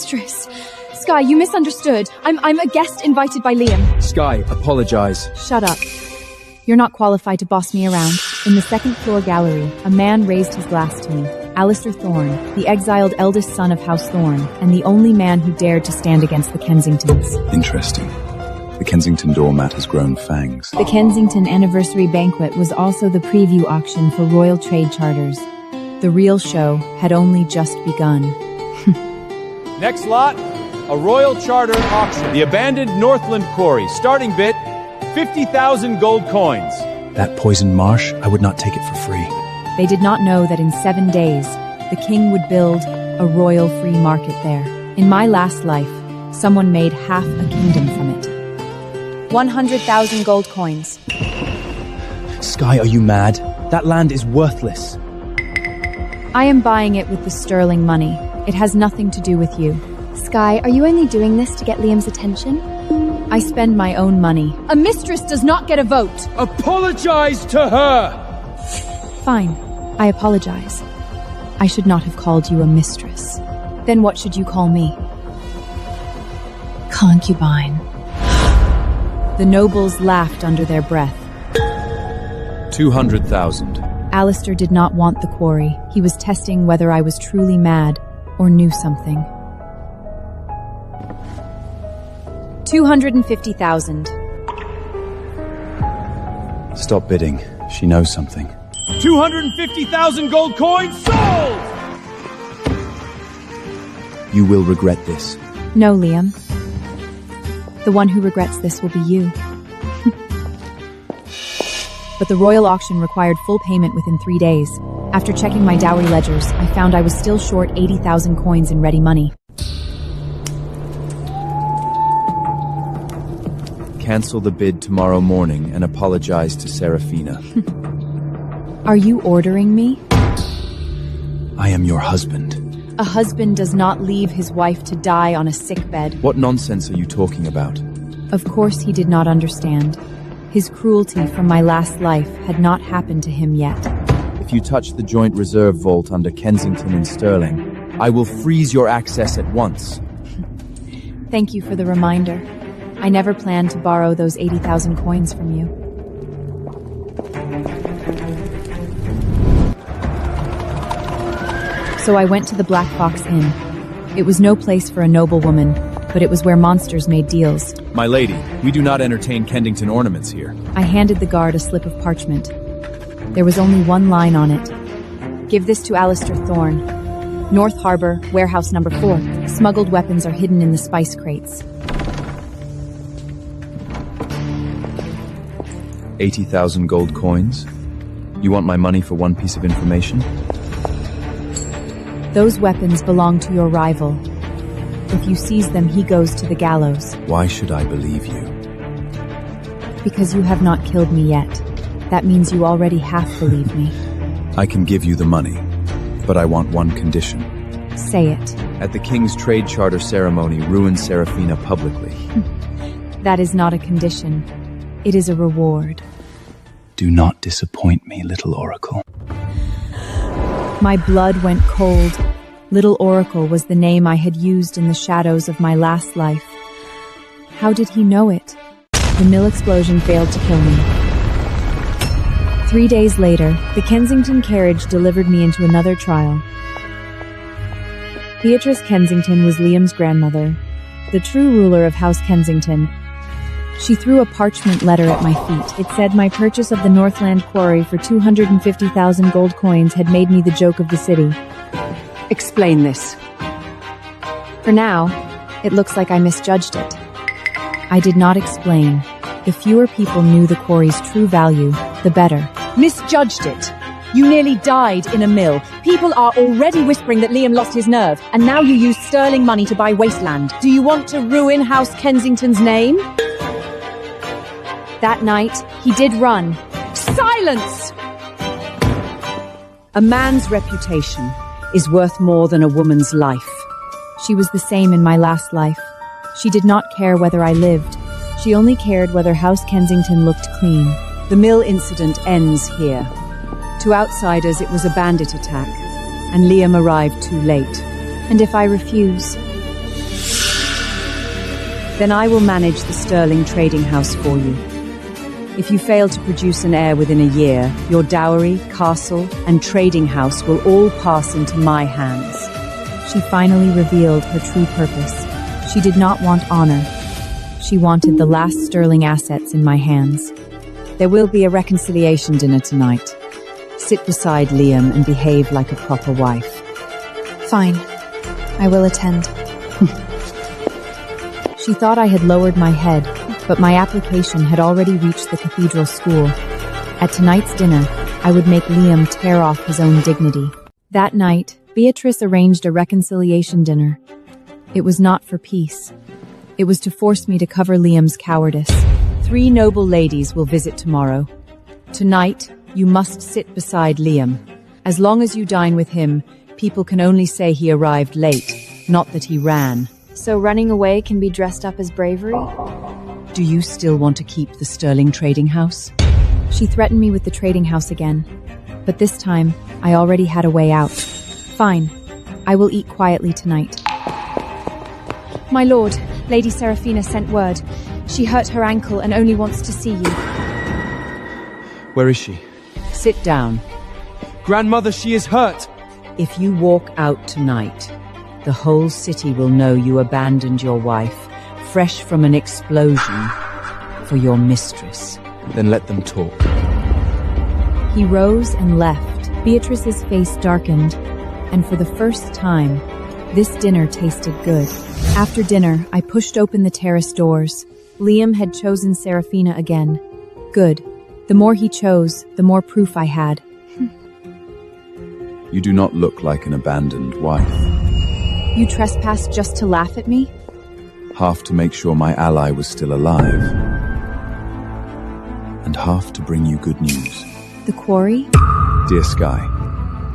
mistress. Skye, you misunderstood. I'm a guest invited by Liam. Skye, apologize. Shut up. You're not qualified to boss me around. In the second floor gallery, a man raised his glass to me. Alistair Thorne, the exiled eldest son of House Thorne, and the only man who dared to stand against the Kensingtons. Interesting. The Kensington doormat has grown fangs. The Kensington Anniversary Banquet was also the preview auction for Royal Trade Charters. The real show had only just begun. Next lot, a Royal Charter auction. The abandoned Northland Quarry. Starting bid, 50,000 gold coins. That poisoned marsh, I would not take it for free. They did not know that in 7 days, the king would build a royal free market there. In my last life, someone made half a kingdom from it. 100,000 gold coins. Skye, are you mad? That land is worthless. I am buying it with the sterling money. It has nothing to do with you. Skye, are you only doing this to get Liam's attention? I spend my own money. A mistress does not get a vote. Apologize to her! Fine. I apologize. I should not have called you a mistress. Then what should you call me? Concubine. The nobles laughed under their breath. 200,000. Alistair did not want the quarry. He was testing whether I was truly mad or knew something. 250,000. Stop bidding. She knows something. 250,000 gold coins sold! You will regret this. No, Liam. The one who regrets this will be you. But the royal auction required full payment within 3 days. After checking my dowry ledgers, I found I was still short 80,000 coins in ready money. Cancel the bid tomorrow morning and apologize to Serafina. Are you ordering me? I am your husband. A husband does not leave his wife to die on a sickbed. What nonsense are you talking about? Of course he did not understand. His cruelty from my last life had not happened to him yet. If you touch the joint reserve vault under Kensington and Stirling, I will freeze your access at once. Thank you for the reminder. I never planned to borrow those 80,000 coins from you. So I went to the Black Fox Inn. It was no place for a noblewoman, but it was where monsters made deals. My lady, we do not entertain Kensington ornaments here. I handed the guard a slip of parchment. There was only one line on it. Give this to Alistair Thorne. North Harbour, warehouse number 4. Smuggled weapons are hidden in the spice crates. 80,000 gold coins? You want my money for one piece of information? Those weapons belong to your rival. If you seize them, he goes to the gallows. Why should I believe you? Because you have not killed me yet. That means you already half believe me. I can give you the money, but I want one condition. Say it. At the King's Trade Charter ceremony, ruin Serafina publicly. That is not a condition. It is a reward. Do not disappoint me, little oracle. My blood went cold. Little Oracle was the name I had used in the shadows of my last life. How did he know it? The mill explosion failed to kill me. 3 days later, the Kensington carriage delivered me into another trial. Beatrice Kensington was Liam's grandmother, the true ruler of House Kensington. She threw a parchment letter at my feet. It said my purchase of the Northland Quarry for 250,000 gold coins had made me the joke of the city. Explain this. For now, it looks like I misjudged it. I did not explain. The fewer people knew the quarry's true value, the better. Misjudged it. You nearly died in a mill. People are already whispering that Liam lost his nerve, and now you use sterling money to buy wasteland. Do you want to ruin House Kensington's name? That night, he did run. Silence! A man's reputation is worth more than a woman's life. She was the same in my last life. She did not care whether I lived. She only cared whether House Kensington looked clean. The mill incident ends here. To outsiders, it was a bandit attack, and Liam arrived too late. And if I refuse? Then I will manage the sterling trading house for you. If you fail to produce an heir within a year, your dowry, castle, and trading house will all pass into my hands. She finally revealed her true purpose. She did not want honor. She wanted the last sterling assets in my hands. There will be a reconciliation dinner tonight. Sit beside Liam and behave like a proper wife. Fine. I will attend. She thought I had lowered my head, but my application had already reached the cathedral school. At tonight's dinner, I would make Liam tear off his own dignity. That night, Beatrice arranged a reconciliation dinner. It was not for peace. It was to force me to cover Liam's cowardice. 3 noble ladies will visit tomorrow. Tonight, you must sit beside Liam. As long as you dine with him, people can only say he arrived late, not that he ran. So running away can be dressed up as bravery? Do you still want to keep the sterling trading house? She threatened me with the trading house again. But this time, I already had a way out. Fine. I will eat quietly tonight. My lord, Lady Seraphina sent word. She hurt her ankle and only wants to see you. Where is she? Sit down. Grandmother, she is hurt! If you walk out tonight, the whole city will know you abandoned your wife, fresh from an explosion, for your mistress. Then let them talk. He rose and left. Beatrice's face darkened, and for the first time, this dinner tasted good. After dinner, I pushed open the terrace doors. Liam had chosen Seraphina again. Good. The more he chose, the more proof I had. You do not look like an abandoned wife. You trespassed just to laugh at me? Half to make sure my ally was still alive. And half to bring you good news. The quarry? Dear Skye,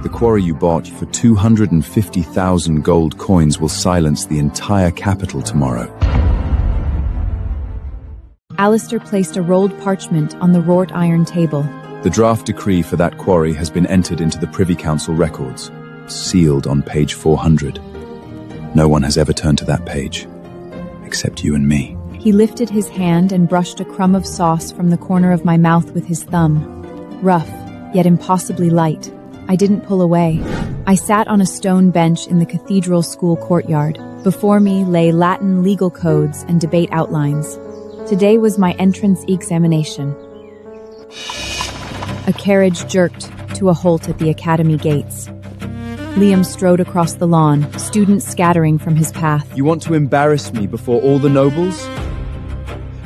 the quarry you bought for 250,000 gold coins will silence the entire capital tomorrow. Alistair placed a rolled parchment on the wrought iron table. The draft decree for that quarry has been entered into the Privy Council records, sealed on page 400. No one has ever turned to that page, except you and me. He lifted his hand and brushed a crumb of sauce from the corner of my mouth with his thumb. Rough, yet impossibly light. I didn't pull away. I sat on a stone bench in the cathedral school courtyard. Before me lay Latin legal codes and debate outlines. Today was my entrance examination. A carriage jerked to a halt at the academy gates. Liam strode across the lawn, students scattering from his path. You want to embarrass me before all the nobles?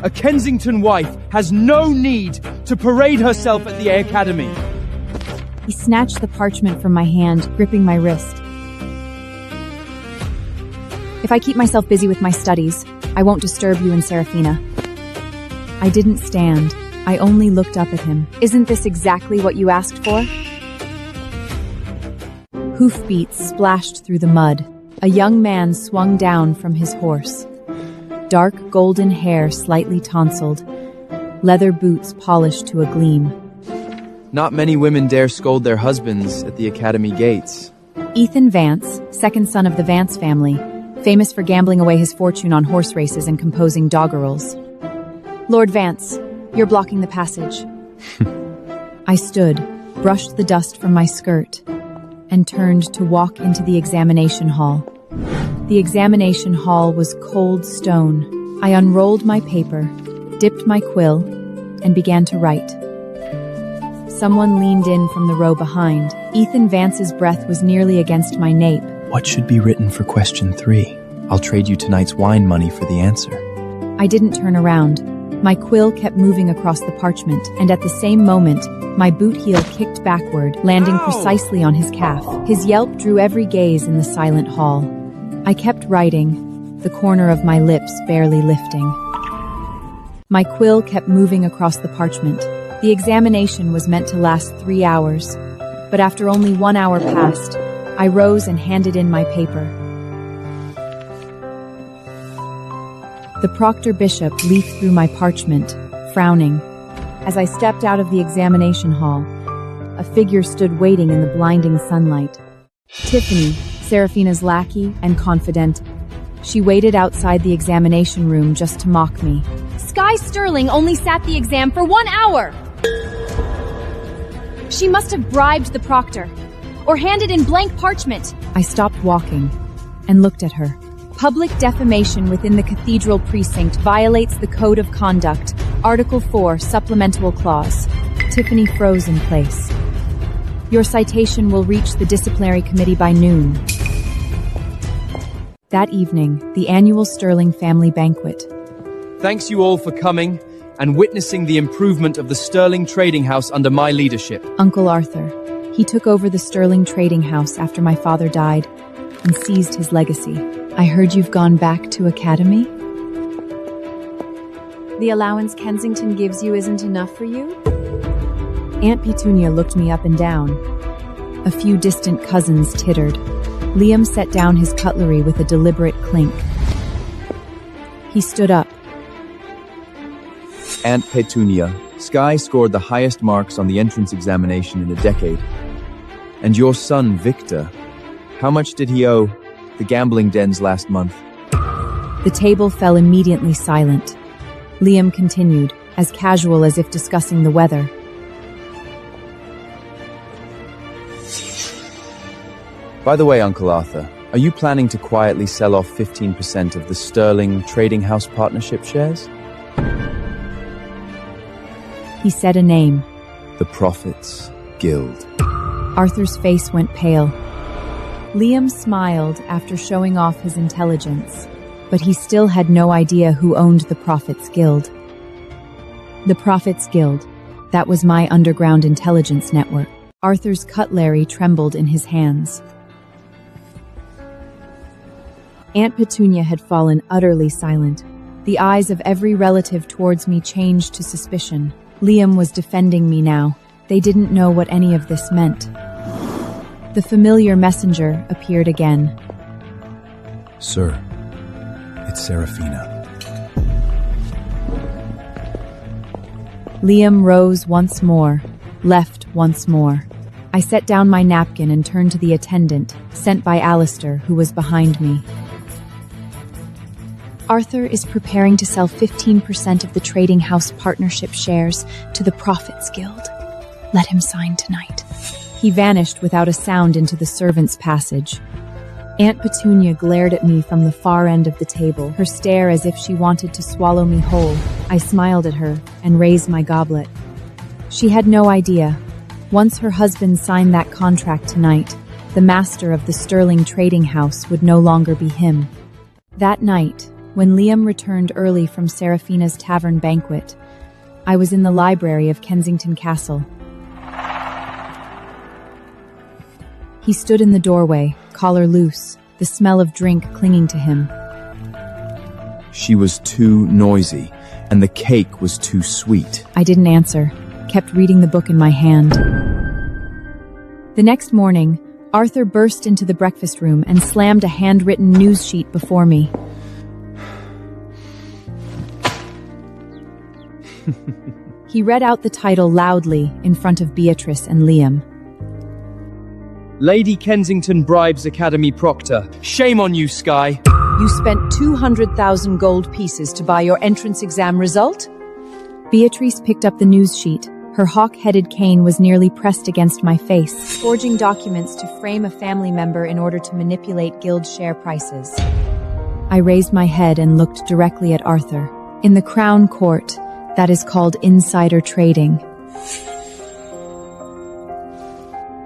A Kensington wife has no need to parade herself at the academy. He snatched the parchment from my hand, gripping my wrist. If I keep myself busy with my studies, I won't disturb you and Seraphina. I didn't stand. I only looked up at him. Isn't this exactly what you asked for? Hoofbeats splashed through the mud. A young man swung down from his horse. Dark golden hair slightly tonsiled. Leather boots polished to a gleam. Not many women dare scold their husbands at the academy gates. Ethan Vance, second son of the Vance family, famous for gambling away his fortune on horse races and composing doggerels. Lord Vance, you're blocking the passage. I stood, brushed the dust from my skirt, and turned to walk into the examination hall. The examination hall was cold stone. I unrolled my paper, dipped my quill, and began to write. Someone leaned in from the row behind. Ethan Vance's breath was nearly against my nape. What should be written for question 3? I'll trade you tonight's wine money for the answer. I didn't turn around. My quill kept moving across the parchment, and at the same moment, my boot heel kicked backward, landing precisely on his calf. His yelp drew every gaze in the silent hall. I kept writing, the corner of my lips barely lifting. My quill kept moving across the parchment. The examination was meant to last 3 hours, but after only 1 hour passed, I rose and handed in my paper. The proctor bishop leafed through my parchment, frowning. As I stepped out of the examination hall, a figure stood waiting in the blinding sunlight. Tiffany, Seraphina's lackey and confidant. She waited outside the examination room just to mock me. Skye Sterling only sat the exam for 1 hour! She must have bribed the proctor, or handed in blank parchment. I stopped walking and looked at her. Public defamation within the cathedral precinct violates the Code of Conduct, Article 4, Supplemental Clause. Tiffany froze in place. Your citation will reach the disciplinary committee by noon. That evening, the annual Sterling family banquet. Thanks you all for coming and witnessing the improvement of the Sterling Trading House under my leadership. Uncle Arthur. He took over the Sterling Trading House after my father died and seized his legacy. I heard you've gone back to academy? The allowance Kensington gives you isn't enough for you? Aunt Petunia looked me up and down. A few distant cousins tittered. Liam set down his cutlery with a deliberate clink. He stood up. Aunt Petunia, Skye scored the highest marks on the entrance examination in a decade. And your son, Victor, how much did he owe the gambling dens last month? The table fell immediately silent. Liam continued, as casual as if discussing the weather. By the way, Uncle Arthur, are you planning to quietly sell off 15% of the Sterling Trading House Partnership shares? He said a name. The Prophets Guild. Arthur's face went pale. Liam smiled after showing off his intelligence, but he still had no idea who owned the Prophets Guild. The Prophets Guild. That was my underground intelligence network. Arthur's cutlery trembled in his hands. Aunt Petunia had fallen utterly silent. The eyes of every relative towards me changed to suspicion. Liam was defending me now. They didn't know what any of this meant. The familiar messenger appeared again. Sir, it's Seraphina. Liam rose once more, left once more. I set down my napkin and turned to the attendant, sent by Alistair, who was behind me. Arthur is preparing to sell 15% of the Trading House Partnership shares to the Prophets Guild. Let him sign tonight. He vanished without a sound into the servants' passage. Aunt Petunia glared at me from the far end of the table, her stare as if she wanted to swallow me whole. I smiled at her and raised my goblet. She had no idea. Once her husband signed that contract tonight, the master of the Sterling Trading House would no longer be him. That night, when Liam returned early from Seraphina's tavern banquet, I was in the library of Kensington Castle. He stood in the doorway, collar loose, the smell of drink clinging to him. She was too noisy, and the cake was too sweet. I didn't answer, kept reading the book in my hand. The next morning, Arthur burst into the breakfast room and slammed a handwritten news sheet before me. He read out the title loudly in front of Beatrice and Liam. Lady Kensington bribes Academy Proctor. Shame on you, Skye. You spent 200,000 gold pieces to buy your entrance exam result? Beatrice picked up the news sheet. Her hawk-headed cane was nearly pressed against my face. Forging documents to frame a family member in order to manipulate guild share prices. I raised my head and looked directly at Arthur. In the Crown Court, that is called insider trading.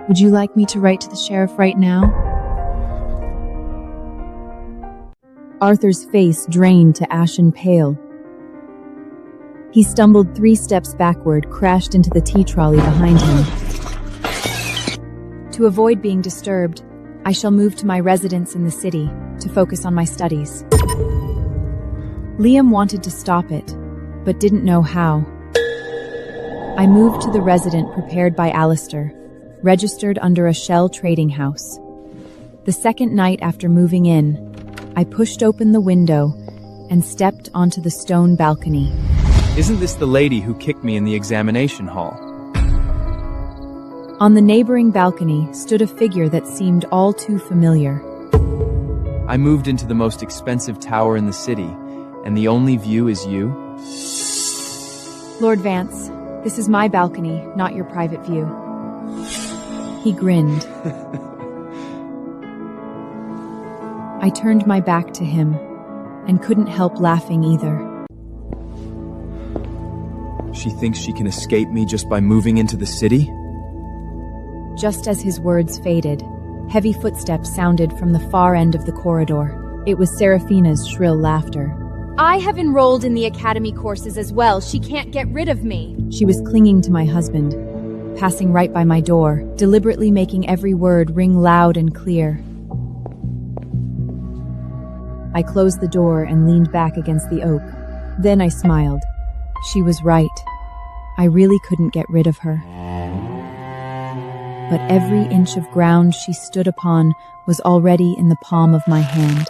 Would you like me to write to the sheriff right now? Arthur's face drained to ashen pale. He stumbled 3 steps backward, crashed into the tea trolley behind him. To avoid being disturbed, I shall move to my residence in the city to focus on my studies. Liam wanted to stop it, but didn't know how. I moved to the residence prepared by Alistair, registered under a shell trading house. The second night after moving in, I pushed open the window and stepped onto the stone balcony. Isn't this the lady who kicked me in the examination hall? On the neighboring balcony stood a figure that seemed all too familiar. I moved into the most expensive tower in the city, and the only view is you? Lord Vance, this is my balcony, not your private view. He grinned. I turned my back to him, and couldn't help laughing either. She thinks she can escape me just by moving into the city? Just as his words faded, heavy footsteps sounded from the far end of the corridor. It was Serafina's shrill laughter. I have enrolled in the academy courses as well. She can't get rid of me. She was clinging to my husband, passing right by my door, deliberately making every word ring loud and clear. I closed the door and leaned back against the oak. Then I smiled. She was right. I really couldn't get rid of her. But every inch of ground she stood upon was already in the palm of my hand.